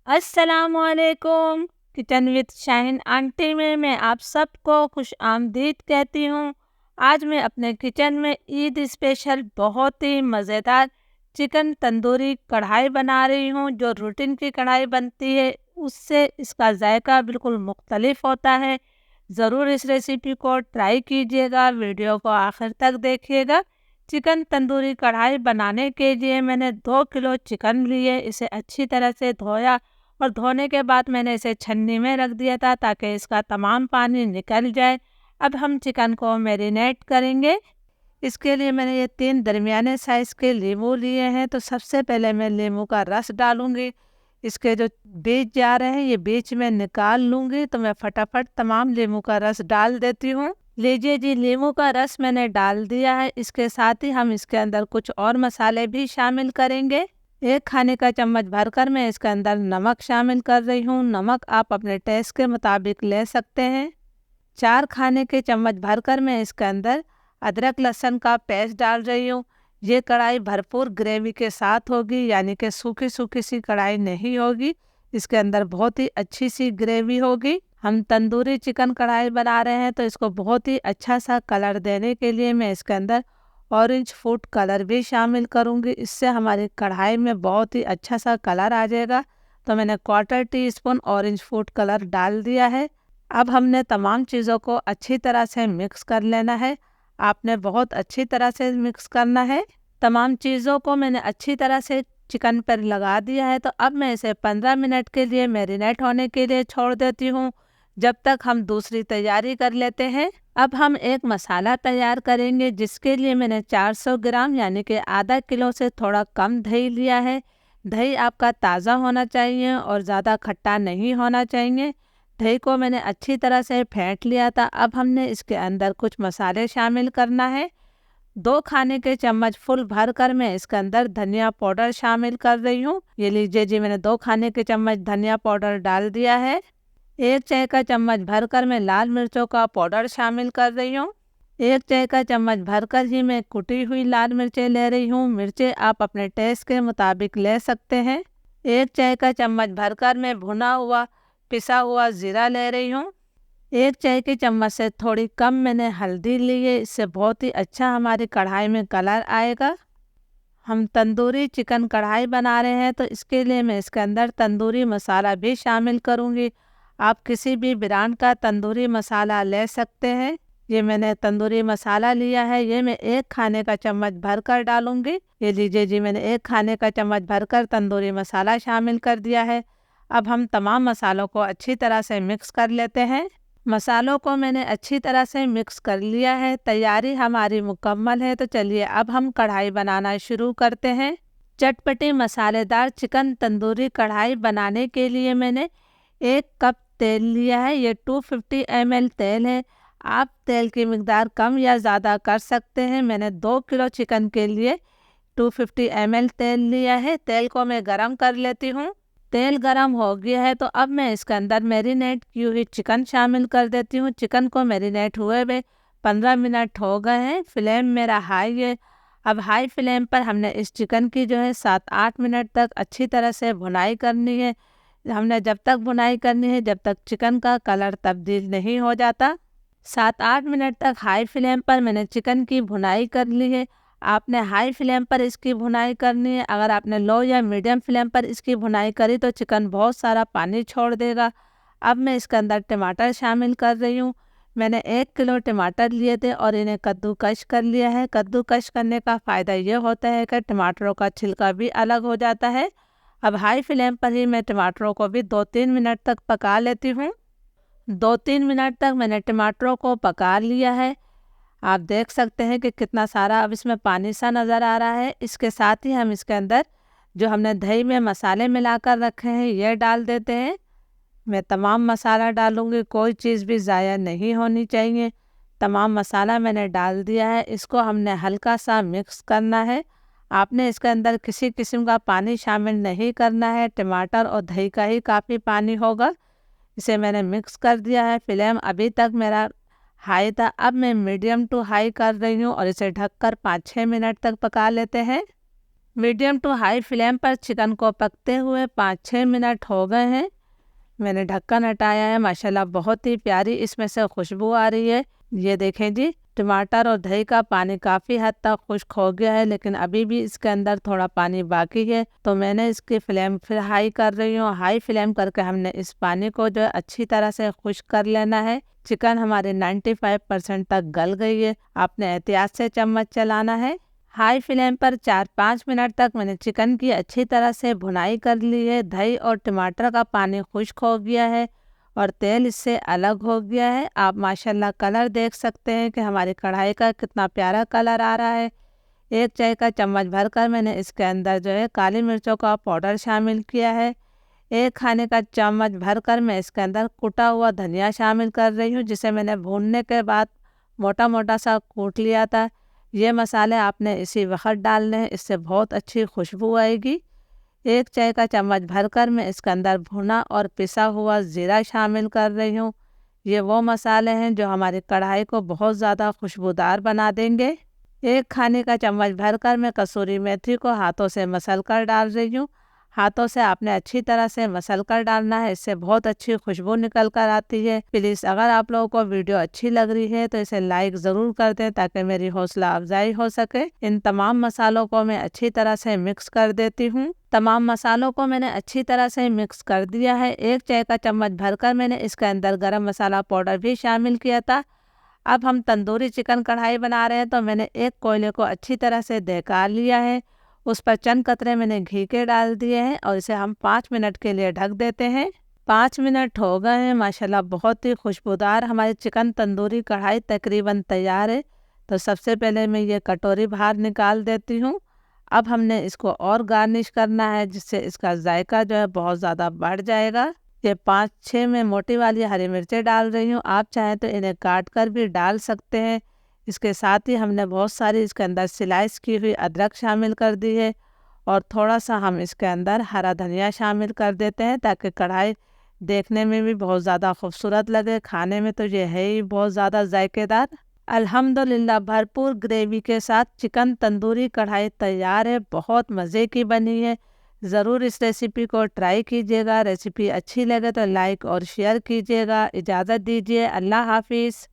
अस्सलामुअलैकुम। Kitchen with Shaheen aunty में मैं आप सबको खुश आमदीद कहती हूँ। आज मैं अपने किचन में ईद स्पेशल बहुत ही मज़ेदार चिकन तंदूरी कढ़ाई बना रही हूँ। जो रूटीन की कढ़ाई बनती है उससे इसका जायका बिल्कुल मुख्तलिफ होता है। ज़रूर इस रेसिपी को ट्राई कीजिएगा, वीडियो को आखिर तक देखिएगा। चिकन तंदूरी कढ़ाई बनाने के लिए मैंने 2 किलो चिकन लिए। इसे अच्छी तरह से धोया और धोने के बाद मैंने इसे छन्नी में रख दिया था ताकि इसका तमाम पानी निकल जाए। अब हम चिकन को मैरिनेट करेंगे। इसके लिए मैंने ये 3 दरमियाने साइज़ के नींबू लिए हैं। तो सबसे पहले मैं नींबू का रस डालूंगी। इसके जो बीज जा रहे हैं ये बीज मैं निकाल लूँगी। तो मैं फटाफट तमाम नींबू का रस डाल देती हूँ। लीजिए जी, नींबू का रस मैंने डाल दिया है। इसके साथ ही हम इसके अंदर कुछ और मसाले भी शामिल करेंगे। 1 खाने का चम्मच भरकर मैं इसके अंदर नमक शामिल कर रही हूँ। नमक आप अपने टेस्ट के मुताबिक ले सकते हैं। 4 खाने के चम्मच भरकर मैं इसके अंदर अदरक लहसुन का पेस्ट डाल रही हूँ। ये कढ़ाई भरपूर ग्रेवी के साथ होगी, यानी कि सूखी सूखी सी कढ़ाई नहीं होगी। इसके अंदर बहुत ही अच्छी सी ग्रेवी होगी। हम तंदूरी चिकन कढ़ाई बना रहे हैं तो इसको बहुत ही अच्छा सा कलर देने के लिए मैं इसके अंदर ऑरेंज फूड कलर भी शामिल करूंगी। इससे हमारी कढ़ाई में बहुत ही अच्छा सा कलर आ जाएगा। तो मैंने 1/4 टीस्पून ऑरेंज फूड कलर डाल दिया है। अब हमने तमाम चीज़ों को अच्छी तरह से मिक्स कर लेना है। आपने बहुत अच्छी तरह से मिक्स करना है। तमाम चीज़ों को मैंने अच्छी तरह से चिकन पर लगा दिया है। तो अब मैं इसे 15 मिनट के लिए मैरिनेट होने के लिए छोड़ देती हूँ, जब तक हम दूसरी तैयारी कर लेते हैं। अब हम एक मसाला तैयार करेंगे, जिसके लिए मैंने 400 ग्राम यानी कि आधा किलो से थोड़ा कम दही लिया है। दही आपका ताज़ा होना चाहिए और ज़्यादा खट्टा नहीं होना चाहिए। दही को मैंने अच्छी तरह से फेंट लिया था। अब हमने इसके अंदर कुछ मसाले शामिल करना है। 2 खाने के चम्मच फुल भर कर मैं इसके अंदर धनिया पाउडर शामिल कर रही हूँ। ये लीजिए जी, मैंने 2 खाने के चम्मच धनिया पाउडर डाल दिया है। 1 चाय का चम्मच भरकर मैं लाल मिर्चों का पाउडर शामिल कर रही हूँ। 1 चाय का चम्मच भरकर ही मैं कुटी हुई लाल मिर्चें ले रही हूँ। मिर्चें आप अपने टेस्ट के मुताबिक ले सकते हैं। 1 चाय का चम्मच भरकर मैं भुना हुआ पिसा हुआ ज़ीरा ले रही हूँ। 1 चाय के चम्मच से थोड़ी कम मैंने हल्दी ली है। इससे बहुत ही अच्छा हमारी कढ़ाई में कलर आएगा। हम तंदूरी चिकन कढ़ाई बना रहे हैं तो इसके लिए मैं इसके अंदर तंदूरी मसाला भी शामिल करूंगी। आप किसी भी ब्रांड का तंदूरी मसाला ले सकते हैं। ये मैंने तंदूरी मसाला लिया है। ये मैं 1 खाने का चम्मच भरकर डालूंगी। ये लीजिए जी, मैंने 1 खाने का चम्मच भरकर तंदूरी मसाला शामिल कर दिया है। अब हम तमाम मसालों को अच्छी तरह से मिक्स कर लेते हैं। मसालों को मैंने अच्छी तरह से मिक्स कर लिया है। तैयारी हमारी मुकम्मल है। तो चलिए अब हम कढ़ाई बनाना शुरू करते हैं। चटपटी मसालेदार चिकन तंदूरी कढ़ाई बनाने के लिए मैंने 1 कप तेल लिया है। ये 250 ml तेल है। आप तेल की मिकदार कम या ज़्यादा कर सकते हैं। मैंने 2 किलो चिकन के लिए 250 ml तेल लिया है। तेल को मैं गरम कर लेती हूँ। तेल गरम हो गया है तो अब मैं इसके अंदर मैरिनेट की हुई चिकन शामिल कर देती हूँ। चिकन को मैरिनेट हुए हुए 15 मिनट हो गए हैं। फ्लेम मेरा हाई है। अब हाई फ्लेम पर हमने इस चिकन की जो है 7-8 मिनट तक अच्छी तरह से भुनाई करनी है। हमने जब तक भुनाई करनी है जब तक चिकन का कलर तब्दील नहीं हो जाता। 7-8 मिनट तक हाई फ्लेम पर मैंने चिकन की भुनाई कर ली है। आपने हाई फ्लेम पर इसकी भुनाई करनी है। अगर आपने लो या मीडियम फ्लेम पर इसकी भुनाई करी तो चिकन बहुत सारा पानी छोड़ देगा। अब मैं इसके अंदर टमाटर शामिल कर रही हूँ। मैंने 1 किलो टमाटर लिए थे और इन्हें कद्दूकश कर लिया है। कद्दूकश करने का फ़ायदा ये होता है कि टमाटरों का छिलका भी अलग हो जाता है। अब हाई फ्लेम पर ही मैं टमाटरों को भी 2-3 मिनट तक पका लेती हूँ। 2-3 मिनट तक मैंने टमाटरों को पका लिया है। आप देख सकते हैं कि कितना सारा अब इसमें पानी सा नज़र आ रहा है। इसके साथ ही हम इसके अंदर जो हमने दही में मसाले मिलाकर रखे हैं ये डाल देते हैं। मैं तमाम मसाला डालूंगी, कोई चीज़ भी ज़ाया नहीं होनी चाहिए। तमाम मसाला मैंने डाल दिया है। इसको हमने हल्का सा मिक्स करना है। आपने इसके अंदर किसी किस्म का पानी शामिल नहीं करना है। टमाटर और दही का ही काफ़ी पानी होगा। इसे मैंने मिक्स कर दिया है। फ्लेम अभी तक मेरा हाई था। अब मैं मीडियम टू हाई कर रही हूँ और इसे ढककर 5-6 मिनट तक पका लेते हैं। मीडियम टू हाई फ्लेम पर चिकन को पकते हुए 5-6 मिनट हो गए हैं। मैंने ढक्कन हटाया है। माशाल्लाह बहुत ही प्यारी इसमें से खुशबू आ रही है। ये देखें जी, टमाटर और दही का पानी काफ़ी हद तक खुश्क हो गया है, लेकिन अभी भी इसके अंदर थोड़ा पानी बाकी है। तो मैंने इसकी फ्लेम फिर हाई कर रही हूँ। हाई फ्लेम करके हमने इस पानी को जो है अच्छी तरह से खुश्क कर लेना है। चिकन हमारे 95% तक गल गई है। आपने एहतियात से चम्मच चलाना है। हाई फ्लेम पर 4-5 मिनट तक मैंने चिकन की अच्छी तरह से भुनाई कर ली है। दही और टमाटर का पानी खुश्क हो गया है और तेल इससे अलग हो गया है। आप माशाल्लाह कलर देख सकते हैं कि हमारी कढ़ाई का कितना प्यारा कलर आ रहा है। 1 चाय का चम्मच भरकर मैंने इसके अंदर जो है काली मिर्चों का पाउडर शामिल किया है। 1 खाने का चम्मच भरकर मैं इसके अंदर कुटा हुआ धनिया शामिल कर रही हूँ, जिसे मैंने भूनने के बाद मोटा मोटा सा कूट लिया था। ये मसाले आपने इसी वक्त डालने हैं, इससे बहुत अच्छी खुशबू आएगी। 1 चाय का चम्मच भरकर मैं इसके अंदर भुना और पिसा हुआ ज़ीरा शामिल कर रही हूँ। ये वो मसाले हैं जो हमारी कढ़ाई को बहुत ज़्यादा खुशबूदार बना देंगे। 1 खाने का चम्मच भरकर मैं कसूरी मेथी को हाथों से मसल कर डाल रही हूँ। हाथों से आपने अच्छी तरह से मसल कर डालना है, इससे बहुत अच्छी खुशबू निकल कर आती है। प्लीज़ अगर आप लोगों को वीडियो अच्छी लग रही है तो इसे लाइक ज़रूर कर दें ताकि मेरी हौसला अफजाई हो सके। इन तमाम मसालों को मैं अच्छी तरह से मिक्स कर देती हूँ। तमाम मसालों को मैंने अच्छी तरह से मिक्स कर दिया है। 1 चाय का चम्मच भरकर मैंने इसके अंदर गरम मसाला पाउडर भी शामिल किया था। अब हम तंदूरी चिकन कढ़ाई बना रहे हैं, तो मैंने एक कोयले को अच्छी तरह से दहका लिया है। उस पर चंद कतरे मैंने घी के डाल दिए हैं और इसे हम 5 मिनट के लिए ढक देते हैं। 5 मिनट हो गए हैं। माशाल्लाह बहुत ही खुशबूदार हमारी चिकन तंदूरी कढ़ाई तकरीबन तैयार है। तो सबसे पहले मैं ये कटोरी बाहर निकाल देती हूँ। अब हमने इसको और गार्निश करना है, जिससे इसका जायका जो है बहुत ज़्यादा बढ़ जाएगा। ये 5-6 मैं मोटी वाली हरी मिर्चें डाल रही हूँ। आप चाहें तो इन्हें काट कर भी डाल सकते हैं। इसके साथ ही हमने बहुत सारी इसके अंदर स्लाइस की हुई अदरक शामिल कर दी है और थोड़ा सा हम इसके अंदर हरा धनिया शामिल कर देते हैं, ताकि कढ़ाई देखने में भी बहुत ज़्यादा खूबसूरत लगे। खाने में तो ये है ही बहुत ज़्यादा जायकेदार। अल्हम्दुलिल्लाह भरपूर ग्रेवी के साथ चिकन तंदूरी कढ़ाई तैयार है। बहुत मज़े की बनी है। ज़रूर इस रेसिपी को ट्राई कीजिएगा। रेसिपी अच्छी लगे तो लाइक और शेयर कीजिएगा। इजाज़त दीजिए। अल्लाह हाफिज़।